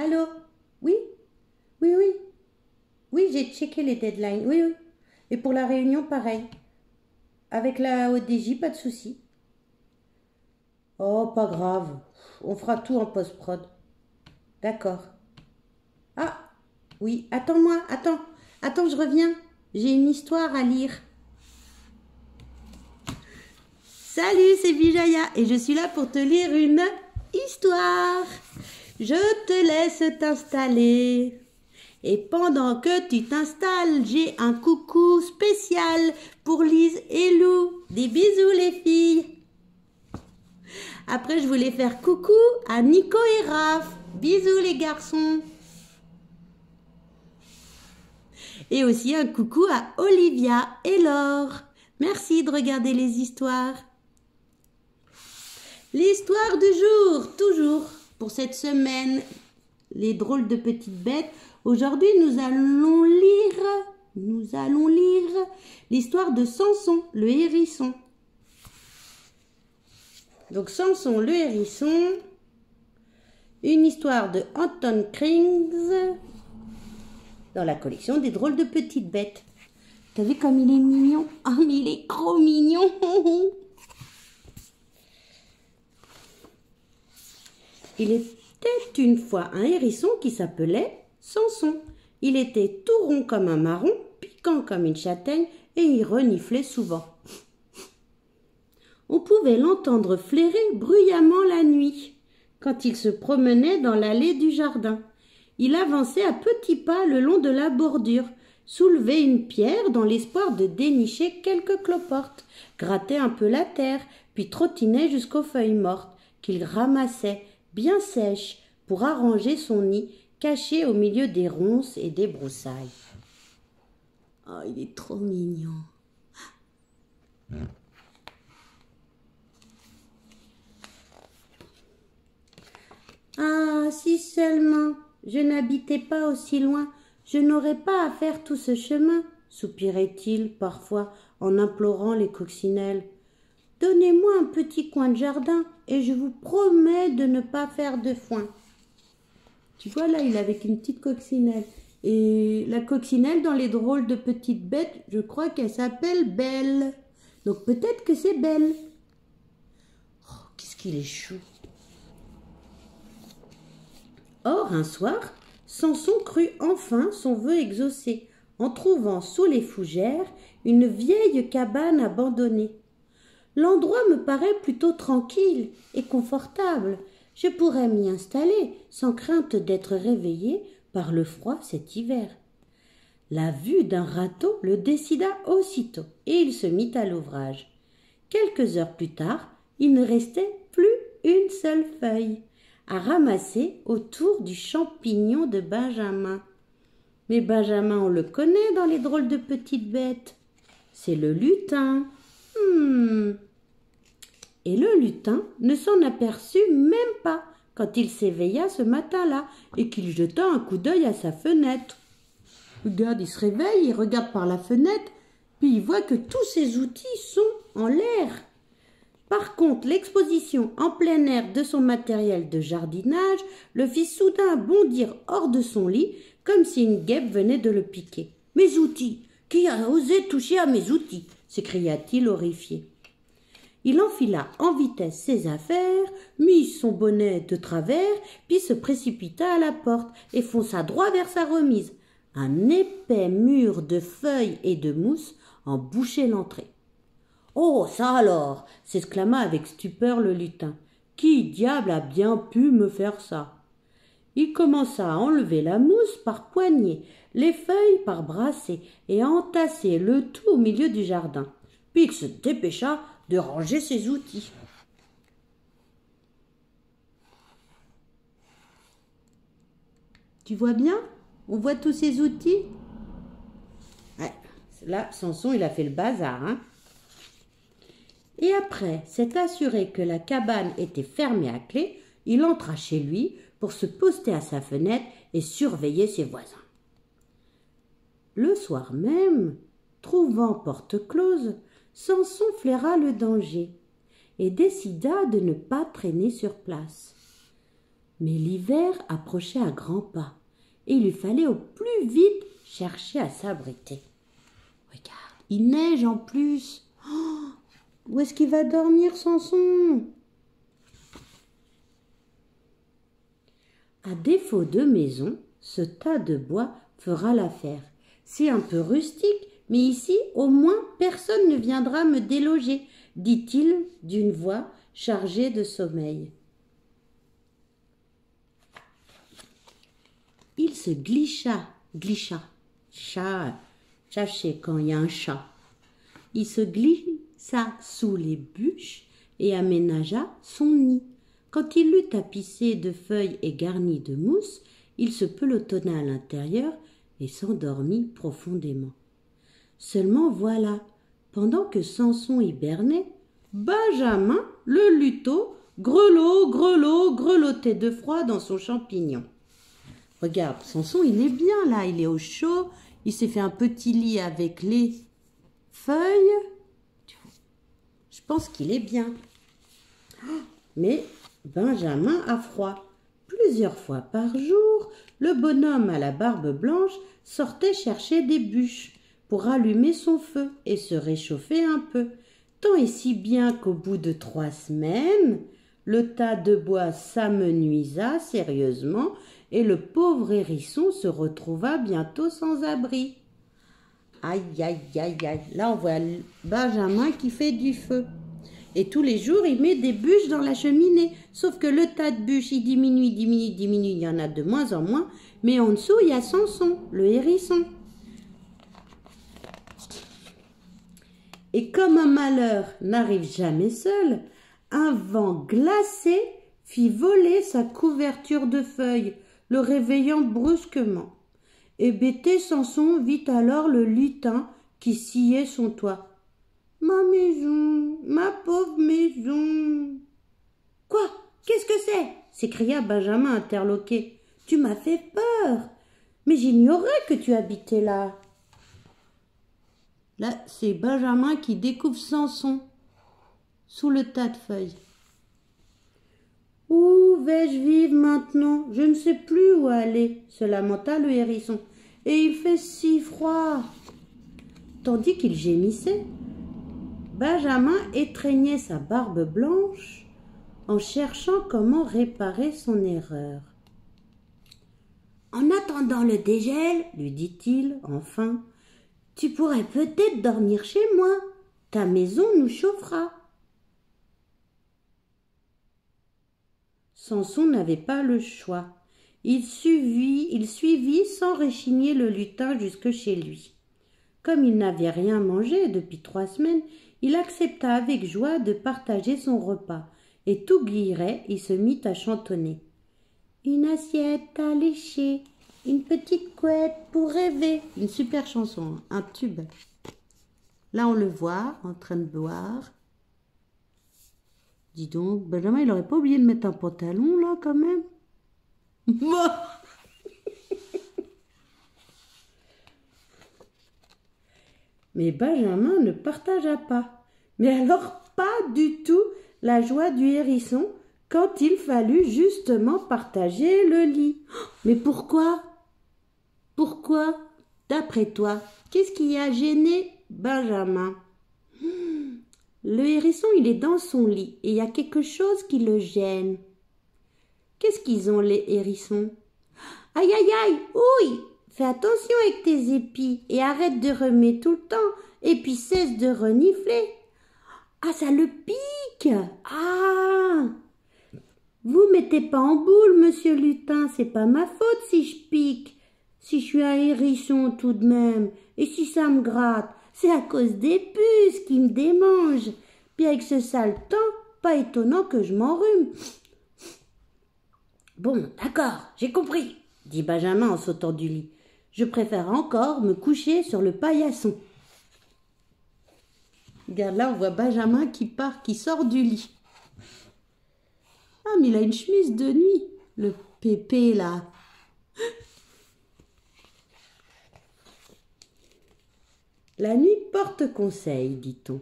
Allô? Oui? Oui, oui. Oui, j'ai checké les deadlines. Oui, oui. Et pour la réunion, pareil. Avec la ODJ, pas de souci. Oh, pas grave. On fera tout en post-prod. D'accord. Ah, oui. Attends-moi. Attends. Attends, je reviens. J'ai une histoire à lire. Salut, c'est Bijaya et je suis là pour te lire une histoire. Je te laisse t'installer. Et pendant que tu t'installes, j'ai un coucou spécial pour Lise et Lou. Des bisous les filles. Après, je voulais faire coucou à Nico et Raph. Bisous les garçons. Et aussi un coucou à Olivia et Laure. Merci de regarder les histoires. L'histoire du jour, toujours, pour cette semaine, les drôles de petites bêtes. Aujourd'hui, nous allons lire l'histoire de Samson, le hérisson. Donc, Samson, le hérisson, une histoire de Anton Krings, dans la collection des drôles de petites bêtes. T'as vu comme il est mignon? Ah, mais il est trop mignon! Il était une fois un hérisson qui s'appelait Samson. Il était tout rond comme un marron, piquant comme une châtaigne, et il reniflait souvent. On pouvait l'entendre flairer bruyamment la nuit, quand il se promenait dans l'allée du jardin. Il avançait à petits pas le long de la bordure, soulevait une pierre dans l'espoir de dénicher quelques cloportes, grattait un peu la terre, puis trottinait jusqu'aux feuilles mortes, qu'il ramassait, bien sèches, pour arranger son nid, caché au milieu des ronces et des broussailles. Oh, il est trop mignon. Ah, si seulement je n'habitais pas aussi loin, je n'aurais pas à faire tout ce chemin, soupirait-il parfois en implorant les coccinelles. Donnez-moi un petit coin de jardin et je vous promets de ne pas faire de foin. Tu vois là, il est avec une petite coccinelle. Et la coccinelle dans les drôles de petites bêtes, je crois qu'elle s'appelle Belle. Donc peut-être que c'est Belle. Oh, qu'est-ce qu'il est chou. Or, un soir, Samson crut enfin son vœu exaucé, en trouvant sous les fougères une vieille cabane abandonnée. L'endroit me paraît plutôt tranquille et confortable. Je pourrais m'y installer sans crainte d'être réveillé par le froid cet hiver. La vue d'un râteau le décida aussitôt et il se mit à l'ouvrage. Quelques heures plus tard, il ne restait plus une seule feuille à ramasser autour du champignon de Benjamin. Mais Benjamin, on le connaît dans les drôles de petites bêtes. C'est le lutin. Et le lutin ne s'en aperçut même pas quand il s'éveilla ce matin-là et qu'il jeta un coup d'œil à sa fenêtre. Regarde, il se réveille, il regarde par la fenêtre, puis il voit que tous ses outils sont en l'air. Par contre, l'exposition en plein air de son matériel de jardinage le fit soudain bondir hors de son lit, comme si une guêpe venait de le piquer. « Mes outils! Qui a osé toucher à mes outils ?» s'écria-t-il horrifié. Il enfila en vitesse ses affaires, mit son bonnet de travers, puis se précipita à la porte et fonça droit vers sa remise. Un épais mur de feuilles et de mousse en bouchait l'entrée. « Oh, ça alors !» s'exclama avec stupeur le lutin. « Qui diable a bien pu me faire ça ?» Il commença à enlever la mousse par poignées, les feuilles par brassées, et à entasser le tout au milieu du jardin. Puis il se dépêcha de ranger ses outils. Tu vois bien? On voit tous ses outils? Ouais, là, Samson, il a fait le bazar, hein? Et après s'être assuré que la cabane était fermée à clé, il entra chez lui pour se poster à sa fenêtre et surveiller ses voisins. Le soir même, trouvant porte close, Samson flaira le danger et décida de ne pas traîner sur place. Mais l'hiver approchait à grands pas et il lui fallait au plus vite chercher à s'abriter. Regarde, il neige en plus. Oh, où est-ce qu'il va dormir, Samson? À défaut de maison, ce tas de bois fera l'affaire. C'est un peu rustique, mais ici, au moins, personne ne viendra me déloger, dit-il d'une voix chargée de sommeil. Il se chat, c'est quand il y a un chat. Il se glissa sous les bûches et aménagea son nid. Quand il l'eut tapissé de feuilles et garni de mousse, il se pelotonna à l'intérieur et s'endormit profondément. Seulement voilà, pendant que Samson hibernait, Benjamin, le luto, grelottait de froid dans son champignon. Regarde, Samson, il est bien là, il est au chaud, il s'est fait un petit lit avec les feuilles. Je pense qu'il est bien. Mais Benjamin a froid. Plusieurs fois par jour, le bonhomme à la barbe blanche sortait chercher des bûches pour allumer son feu et se réchauffer un peu. Tant et si bien qu'au bout de 3 semaines, le tas de bois s'amenuisa sérieusement et le pauvre hérisson se retrouva bientôt sans abri. Aïe, aïe, aïe, aïe. Là, on voit Benjamin qui fait du feu. Et tous les jours, il met des bûches dans la cheminée. Sauf que le tas de bûches, il diminue. Il y en a de moins en moins. Mais en dessous, il y a Samson, le hérisson. Et comme un malheur n'arrive jamais seul, un vent glacé fit voler sa couverture de feuilles, le réveillant brusquement. Hébété, Samson vit alors le lutin qui sciait son toit. « Ma maison, ma pauvre maison !»« Quoi? Qu'est-ce que c'est ?» s'écria Benjamin interloqué. « Tu m'as fait peur, mais j'ignorais que tu habitais là. » Là, c'est Benjamin qui découvre Samson sous le tas de feuilles. « Où vais-je vivre maintenant? Je ne sais plus où aller, » se lamenta le hérisson. « Et il fait si froid. » Tandis qu'il gémissait, Benjamin étreignait sa barbe blanche en cherchant comment réparer son erreur. « En attendant le dégel, lui dit-il enfin, tu pourrais peut-être dormir chez moi. Ta maison nous chauffera. » Samson n'avait pas le choix. Il suivit sans rechigner le lutin jusque chez lui. Comme il n'avait rien mangé depuis 3 semaines, il accepta avec joie de partager son repas, et tout guilleret, il se mit à chantonner. Une assiette à lécher, une petite couette pour rêver. Une super chanson, un tube. Là, on le voit en train de boire. Dis donc, Benjamin, il n'aurait pas oublié de mettre un pantalon, là, quand même. Mais Benjamin ne partagea pas. Mais alors, pas du tout la joie du hérisson quand il fallut justement partager le lit. Mais pourquoi? Pourquoi? D'après toi, qu'est-ce qui a gêné Benjamin? Le hérisson, il est dans son lit et il y a quelque chose qui le gêne. Qu'est-ce qu'ils ont, les hérissons? Aïe, aïe, aïe, ouille! Fais attention avec tes épis et arrête de remuer tout le temps et puis cesse de renifler. Ah, ça le pique! Ah! Vous mettez pas en boule, monsieur Lutin, c'est pas ma faute si je pique. Si je suis un hérisson tout de même, et si ça me gratte, c'est à cause des puces qui me démangent. Puis avec ce sale temps, pas étonnant que je m'enrhume. Bon, d'accord, j'ai compris, dit Benjamin en sautant du lit. Je préfère encore me coucher sur le paillasson. Regarde là, on voit Benjamin qui sort du lit. Ah, mais il a une chemise de nuit, le pépé là. La nuit porte conseil, dit-on.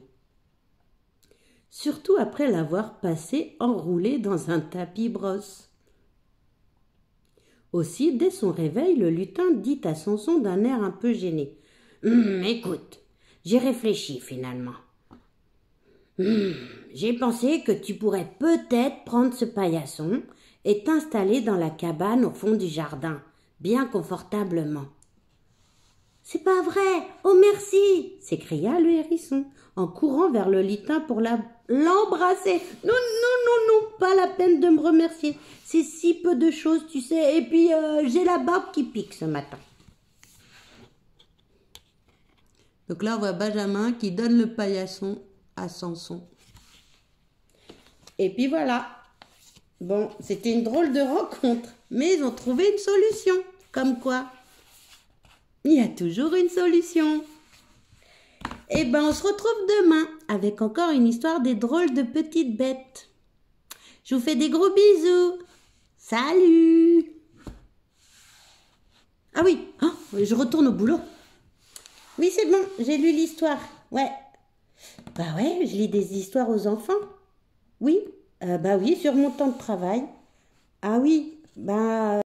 Surtout après l'avoir passé enroulé dans un tapis brosse. Aussi, dès son réveil, le lutin dit à Samson d'un air un peu gêné. Écoute, j'ai réfléchi finalement. J'ai pensé que tu pourrais peut-être prendre ce paillasson et t'installer dans la cabane au fond du jardin, bien confortablement. C'est pas vrai, oh merci, s'écria le hérisson, en courant vers le lutin pour l'embrasser. Non, pas la peine de me remercier, c'est si peu de choses, tu sais, et puis j'ai la barbe qui pique ce matin. Donc là, on voit Benjamin qui donne le paillasson à Samson. Et puis voilà. Bon, c'était une drôle de rencontre, mais ils ont trouvé une solution. Comme quoi, il y a toujours une solution. Eh ben, on se retrouve demain avec encore une histoire des drôles de petites bêtes. Je vous fais des gros bisous. Salut! Ah oui, je retourne au boulot. Oui, c'est bon, j'ai lu l'histoire. Ouais. Bah ouais, je lis des histoires aux enfants. Oui, bah oui, sur mon temps de travail. Ah oui, bah...